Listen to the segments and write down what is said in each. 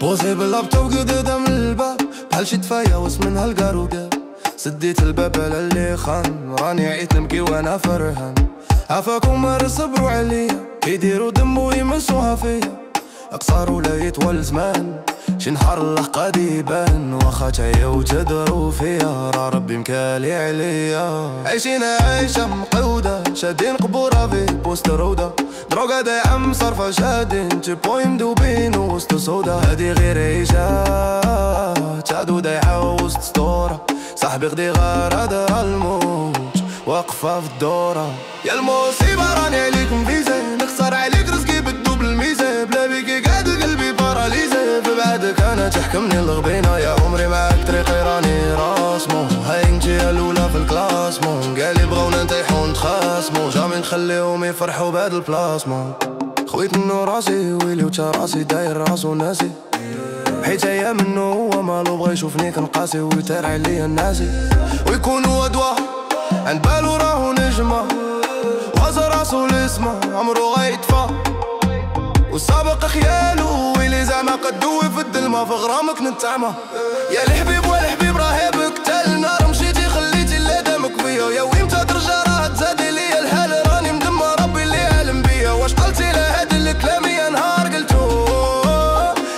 بوزي باللابتوب قدام الباب بحال شي تفايوس من هالقارودة. سديت الباب على اللي خان، راني عيت نبكي وانا فرحان. عافاكم ما صبروا عليا، كيديروا دم ويمسوها فيا. اقصر ولا يطول زمان، شي نهار الله قاد يبان. واخا تعيا وتدرو فيا، راه ربي مكالي عليا. عايشين عايشة مقودة، شادين قبورة في بوست رودة. دروغا ضايعة مصرفة، شادين تشيبوي مدوبين وسط سودا. هادي غير عيشة تعدو ضايعة وسط سطورة. صاحبي غدي غرض الموت واقفة في الدورة. يا المصيبة راني عليك مفيزة، نخسر عليك رزقي بالدوبل الميزة. بلا بيكي قاعد قلبي باراليزي، في بعدك انا تحكمني الغبينة. يا عمري معاك طريقي راني راسمو، هاي انتي الاولى في الكلاسمون. قالي بغاونا نطيحو نتخاصمو، جامي نخليهم يفرحو بهاد البلاسمون. خويت منو راسي ويلي وتا راسي داير راسو ناسي. حيت هي منو هو مالو بغا يشوفني كنقاسي ويطير عليا الناسي. ويكون هو دوا عند بالو راهو نجمة، غاز راسو لسما عمرو غيطفى. والسابق خيالو ويلي زعما قدوي في الدلمة، في غرامك نتعمى. يا الحبيب والحبيب راه بك تا النار مشيتي خليتي اللي دمك فيا. يا ويمتى ترجع راه تزادي ليا الحال، راني مدمى ربي اللي عالم بيا. واش قلتي لهاد الكلام يا نهار قلتو،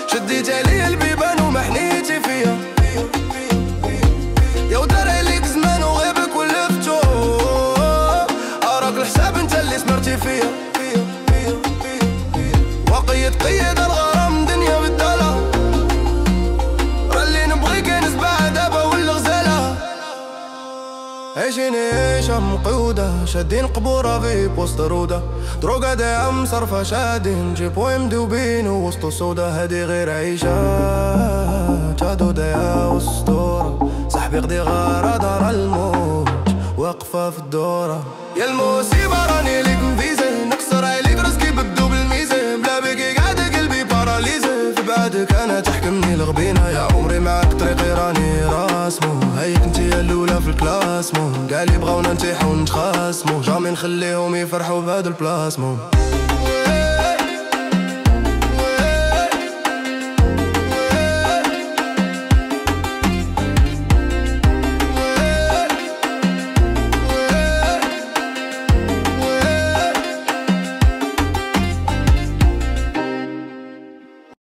شديت عليا البيبان وما حنيتي فيا. يا ودار عليك زمان وغيبك ولفتو، اراك الحساب انت اللي سمرتي فيا. قيد الغرام دنيا بالدالة، راه اللي نبغي كنسبع دابا والغزالة. عايشين عيشة مقودة، شادين قبورة في بوسط رودة. دروغا ضايعة مصرفة، شادين جيبوي مدوبين وسط سودا. هادي غير عيشة تعدو ضايعة وسطورة. صاحبي غدي غرض راه الموت واقفة في الدورة. يا المصيبة راني ليك مفيزة، نكسر عليك رزقي بالدوبل الميزة. بلا بيكي قاعد قلبي باراليزي، في بعدك انا تحكمني الغبينة. يا عمري معاك طريقي راني راسمو، هايك انتي الاولى في الكلاسمون. قالي بغاونا نطيحو نتخاصمو، جامي نخليهم يفرحو بهاد البلاسمون.